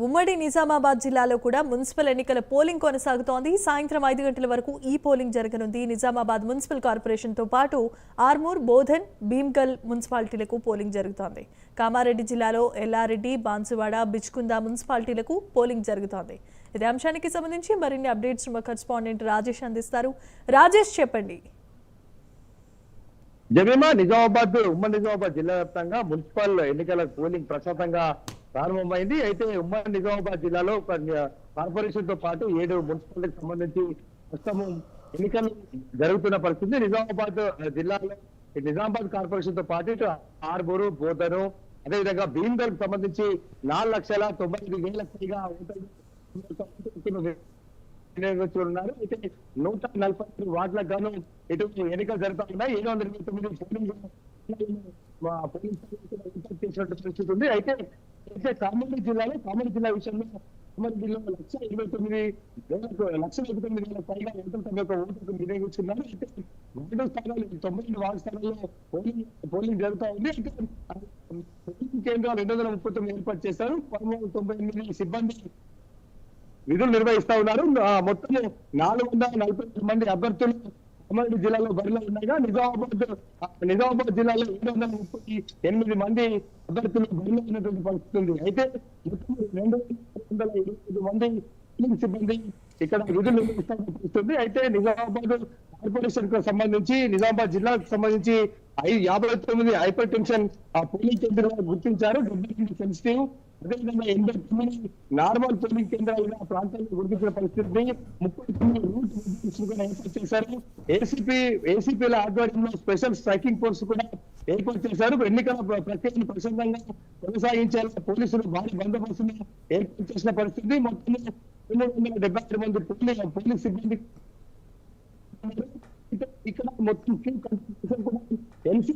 ఉమ్మడి నిజామాబాద్ జిల్లాలో కూడా మున్సిపల్ ఎన్నికల పోలింగ్ కొనసాగుతోంది. సాయంత్రం 5 గంటల వరకు ఈ పోలింగ్ జరగనుంది. నిజామాబాద్ మున్సిపల్ కార్పొరేషన్తో పాటు ఆర్మూర్, బోధన్, భీమ్గల్ మున్సిపాలిటీలకు పోలింగ్ జరుగుతోంది. కామారెడ్డి జిల్లాలో ఎల్లారెడ్డి, బాన్సువాడ, బిచ్కుంద మున్సిపాలిటీలకు పోలింగ్ జరుగుతోంది. ఇదే అంశానికి సంబంధించి మరిన్ని అప్డేట్స్ మా కరెస్పాండెంట్ రాజేష్ అందిస్తారు. రాజేష్, చెప్పండి. జమీమా, ఉమ్మడి నిజామాబాద్ జిల్లా వ్యాప్తంగా మున్సిపల్ ఎన్నికల పోలింగ్ ప్రశాంతంగా ప్రారంభమైంది. అయితే ఉమ్మడి నిజామాబాద్ జిల్లాలో కార్పొరేషన్ తో పాటు 7 మున్సిపాలిటీకి సంబంధించి ప్రస్తుతం ఎన్నికలు జరుగుతున్న పరిస్థితి. నిజామాబాద్ జిల్లాలో నిజామాబాద్ కార్పొరేషన్ తో పాటు ఇటు ఆర్మూరు, బోధను, అదేవిధంగా భీమ్గల్ సంబంధించి 4,95,000 పైగా ఓటర్లు ఉన్నారు. అయితే 143 వార్డులకు గాను ఇటు ఎన్నికలు జరుగుతా ఉన్నాయి. 729 పోలింగ్ చేసినట్టు పరిస్థితి ఉంది. అయితే కామారెడ్డి జిల్లా విషయంలో కామారెడ్డి జిల్లాలో 1,29,000 పైగా ఓటర్లు వినియోగించుకున్నారు. అయితే వార్డు స్థానాలు 92 వార్డు స్థానాల్లో పోలింగ్ జరుగుతా ఉంది. అయితే పోలింగ్ కేంద్రాలు 239 ఏర్పాటు చేశారు. 98 సిబ్బంది విధులు నిర్వహిస్తా ఉన్నారు. మొత్తం 440 మంది అభ్యర్థులు కామారెడ్డి జిల్లాలో బరిలో ఉండగా నిజామాబాద్ జిల్లాలో 738 మంది అభ్యర్థులు బరిలో ఉన్నటువంటి పరిస్థితి ఉంది. అయితే మొత్తం 225 మంది సిబ్బంది ఇక్కడ విధులు నిర్వహిస్తున్న పరిస్థితి. అయితే నిజామాబాద్ కార్పొరేషన్ కు సంబంధించి, నిజామాబాద్ జిల్లాకు సంబంధించి 59 హైపర్ టెన్షన్ పోలింగ్ కేంద్రాలు గుర్తించారు. 78 సెన్సిటివ్, అదేవిధంగా 89 నార్మల్ పోలింగ్ కేంద్రాలుగా ప్రాంతాల్లో గుర్తించిన పరిస్థితి. 39 రూట్ కూడా ఏర్పాటు చేశారు. ఏసీపీల ఆధ్వర్యంలో స్పెషల్ స్ట్రైకింగ్ ఫోర్స్ కూడా ఏర్పాటు చేశారు. ఎన్నికల ప్రక్రియను ప్రశాంతంగా కొనసాగించేలా పోలీసులు భారీ బందోబస్తును ఏర్పాటు చేసిన పరిస్థితి. మొత్తం 276 మంది పోలీస్ సిబ్బంది ఇక్కడ మొత్తం ఎన్సీసీ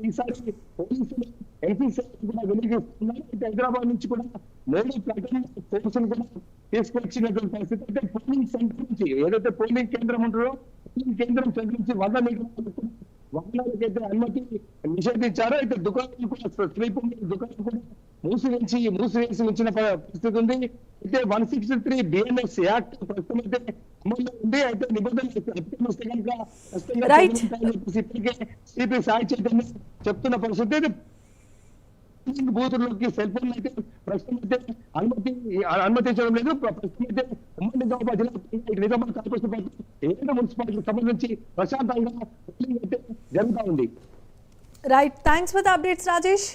ఈసారి పోలీసులు ఎన్సీసీ కూడా వెలిగిస్తున్నారు. హైదరాబాద్ నుంచి కూడా 3 ప్లాటూన్ ఫోర్సులు కూడా తీసుకొచ్చినటువంటి పరిస్థితి. అంటే పోలింగ్ సెంటర్ నుంచి ఏదైతే పోలింగ్ కేంద్రం ఉంటుందో పోలింగ్ కేంద్రం సెంటర్ నుంచి 100 మీటర్ల వాహనాలకైతే అనుమతి నిషేధించారు. అయితే దుకాణాలు కూడా దుకాణాలు కూడా మూసివేసి ఉంచిన పరిస్థితి ఉంది. అయితే 163 BNS యాక్ట్ ప్రస్తుతం అయితే అమల్లో ఉంది. అయితే నిబంధనలు అతిక్రమిస్తే కనుక సిపి సాయి చైతన్య చెప్తున్న పరిస్థితి. బూతుల్లోకి సెల్ ఫోన్ అయితే ప్రస్తుతం అయితే అనుమతించడం లేదు. ప్రస్తుతం అయితే ఉమ్మడి నిజామాబాద్ జిల్లా నిజామాబాద్ కార్పొరేషన్ 7 మున్సిపాలిటీకి సంబంధించి ప్రశాంతంగా అయితే జరుగుతూ ఉంది. Right, thanks for the updates Rajesh.